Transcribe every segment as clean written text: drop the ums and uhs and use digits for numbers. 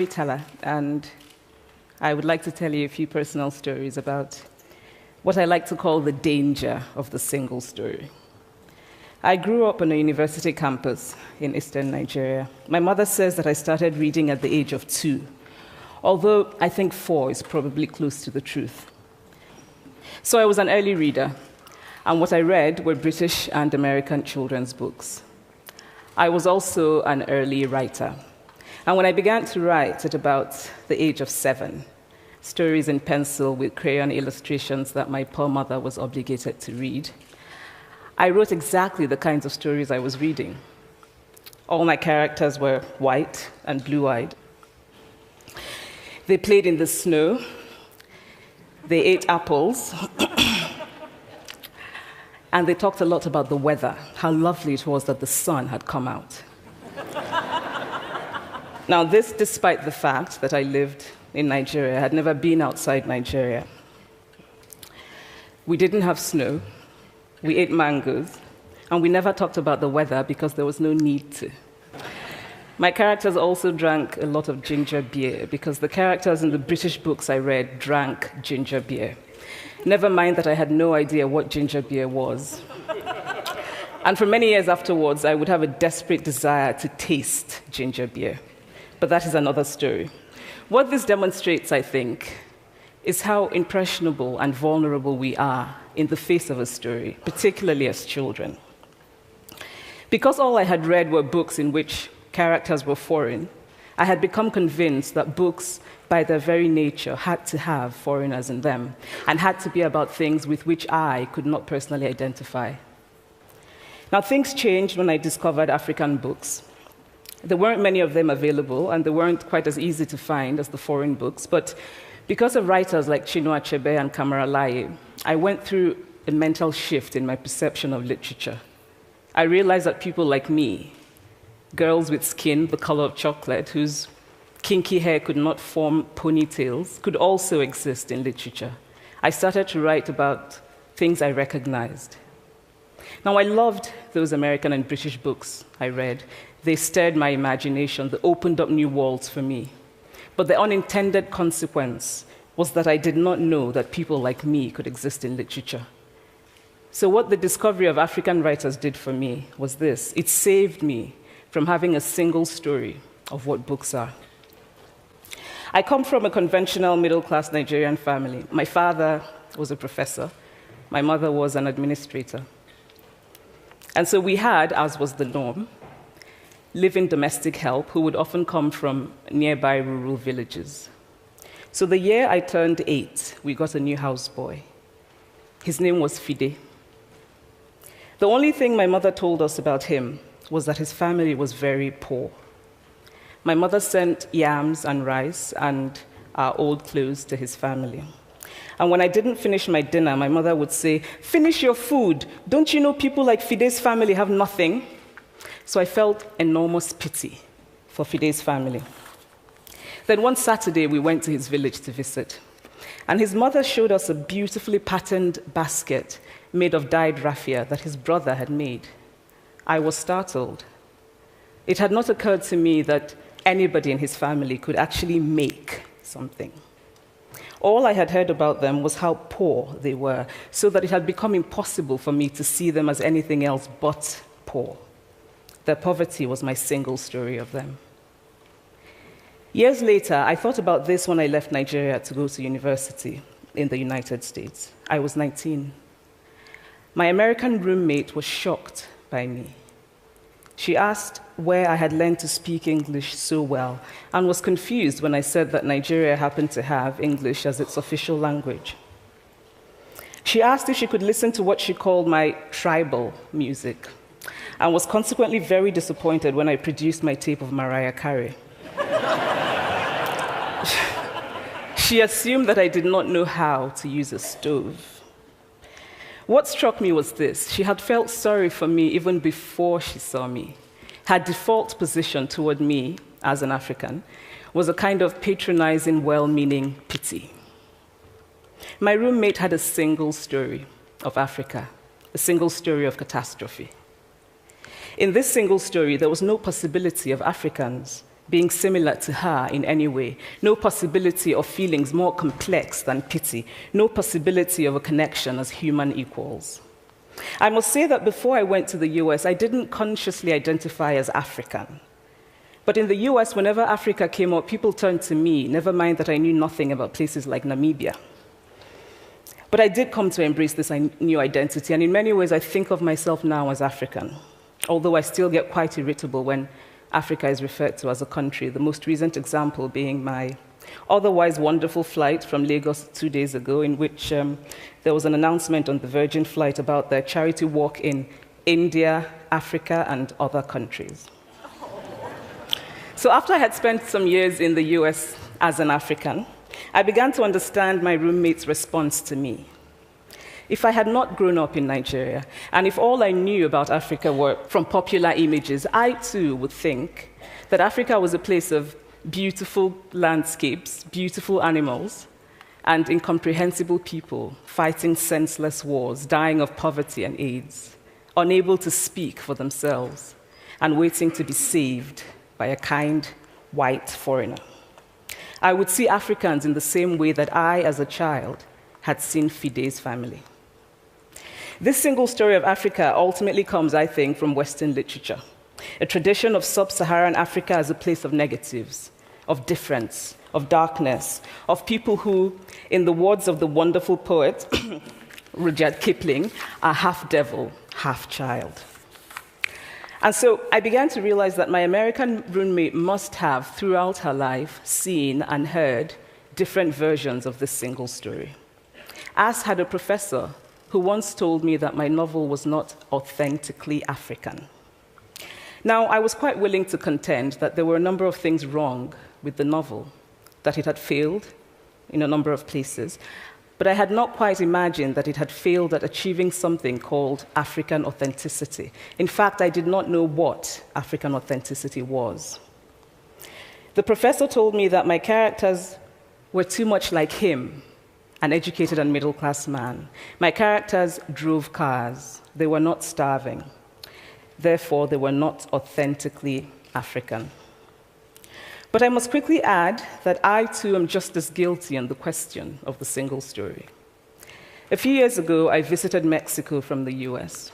Storyteller, and I would like to tell you a few personal stories about what I like to call the danger of the single story. I grew up on a university campus in eastern Nigeria. My mother says that I started reading at the age of 2, although I think 4 is probably close to the truth. So I was an early reader, and what I read were British and American children's books. I was also an early writer. And when I began to write at about the age of 7, stories in pencil with crayon illustrations that my poor mother was obligated to read, I wrote exactly the kinds of stories I was reading. All my characters were white and blue-eyed. They played in the snow. They ate apples. And they talked a lot about the weather, how lovely it was that the sun had come out. Now, this despite the fact that I lived in Nigeria. I had never been outside Nigeria. We didn't have snow. We ate mangoes. And we never talked about the weather because there was no need to. My characters also drank a lot of ginger beer because the characters in the British books I read drank ginger beer. Never mind that I had no idea what ginger beer was. And for many years afterwards, I would have a desperate desire to taste ginger beer. But that is another story. What this demonstrates, I think, is how impressionable and vulnerable we are in the face of a story, particularly as children. Because all I had read were books in which characters were foreign, I had become convinced that books, by their very nature, had to have foreigners in them and had to be about things with which I could not personally identify. Now, things changed when I discovered African books. There weren't many of them available, and they weren't quite as easy to find as the foreign books. But because of writers like Chinua Achebe and Kamara Laye, I went through a mental shift in my perception of literature. I realized that people like me, girls with skin the color of chocolate, whose kinky hair could not form ponytails, could also exist in literature. I started to write about things I recognized. Now, I loved those American and British books I read. They stirred my imagination. They opened up new worlds for me. But the unintended consequence was that I did not know that people like me could exist in literature. So what the discovery of African writers did for me was this. It saved me from having a single story of what books are. I come from a conventional middle-class Nigerian family. My father was a professor. My mother was an administrator. And so we had, as was the norm, live-in domestic help who would often come from nearby rural villages. So the year I turned 8, we got a new houseboy. His name was Fide. The only thing my mother told us about him was that his family was very poor. My mother sent yams and rice and our old clothes to his family. And when I didn't finish my dinner, my mother would say, "Finish your food. Don't you know people like Fide's family have nothing?" So I felt enormous pity for Fide's family. Then one Saturday, we went to his village to visit. And his mother showed us a beautifully patterned basket made of dyed raffia that his brother had made. I was startled. It had not occurred to me that anybody in his family could actually make something. All I had heard about them was how poor they were, so that it had become impossible for me to see them as anything else but poor. Their poverty was my single story of them. Years later, I thought about this when I left Nigeria to go to university in the United States. I was 19. My American roommate was shocked by me. She asked where I had learned to speak English so well and was confused when I said that Nigeria happened to have English as its official language. She asked if she could listen to what she called my tribal music and was consequently very disappointed when I produced my tape of Mariah Carey. She assumed that I did not know how to use a stove. What struck me was this. She had felt sorry for me even before she saw me. Her default position toward me, as an African, was a kind of patronizing, well-meaning pity. My roommate had a single story of Africa, a single story of catastrophe. In this single story, there was no possibility of Africans being similar to her in any way, no possibility of feelings more complex than pity, no possibility of a connection as human equals. I must say that before I went to the US, I didn't consciously identify as African. But in the US, whenever Africa came up, people turned to me, never mind that I knew nothing about places like Namibia. But I did come to embrace this new identity, and in many ways, I think of myself now as African, although I still get quite irritable when Africa is referred to as a country, the most recent example being my otherwise wonderful flight from Lagos 2 days ago, in which there was an announcement on the Virgin flight about their charity walk in India, Africa, and other countries. So after I had spent some years in the US as an African, I began to understand my roommate's response to me. If I had not grown up in Nigeria, and if all I knew about Africa were from popular images, I too would think that Africa was a place of beautiful landscapes, beautiful animals, and incomprehensible people fighting senseless wars, dying of poverty and AIDS, unable to speak for themselves, and waiting to be saved by a kind white foreigner. I would see Africans in the same way that I, as a child, had seen Fide's family. This single story of Africa ultimately comes, I think, from Western literature, a tradition of sub-Saharan Africa as a place of negatives, of difference, of darkness, of people who, in the words of the wonderful poet Rudyard Kipling, are half devil, half child. And so I began to realize that my American roommate must have, throughout her life, seen and heard different versions of this single story. As had a professor who once told me that my novel was not authentically African. Now, I was quite willing to contend that there were a number of things wrong with the novel, that it had failed in a number of places, but I had not quite imagined that it had failed at achieving something called African authenticity. In fact, I did not know what African authenticity was. The professor told me that my characters were too much like him, an educated and middle-class man. My characters drove cars. They were not starving. Therefore, they were not authentically African. But I must quickly add that I, too, am just as guilty on the question of the single story. A few years ago, I visited Mexico from the US.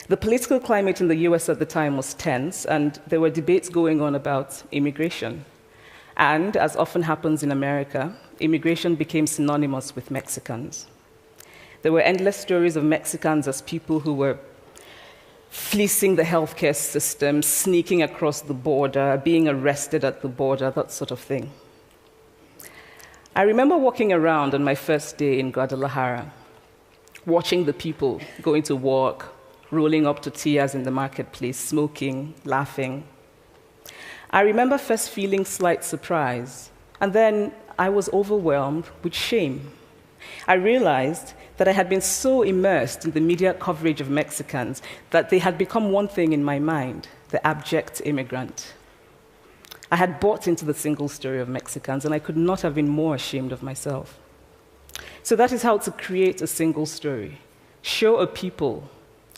The political climate in the US at the time was tense, and there were debates going on about immigration. And, as often happens in America, immigration became synonymous with Mexicans. There were endless stories of Mexicans as people who were fleecing the healthcare system, sneaking across the border, being arrested at the border, that sort of thing. I remember walking around on my first day in Guadalajara, watching the people going to work, rolling up tortillas in the marketplace, smoking, laughing. I remember first feeling slight surprise, and then I was overwhelmed with shame. I realized that I had been so immersed in the media coverage of Mexicans that they had become one thing in my mind, the abject immigrant. I had bought into the single story of Mexicans, and I could not have been more ashamed of myself. So that is how to create a single story. Show a people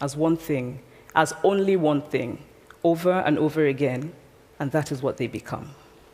as one thing, as only one thing, over and over again, and that is what they become.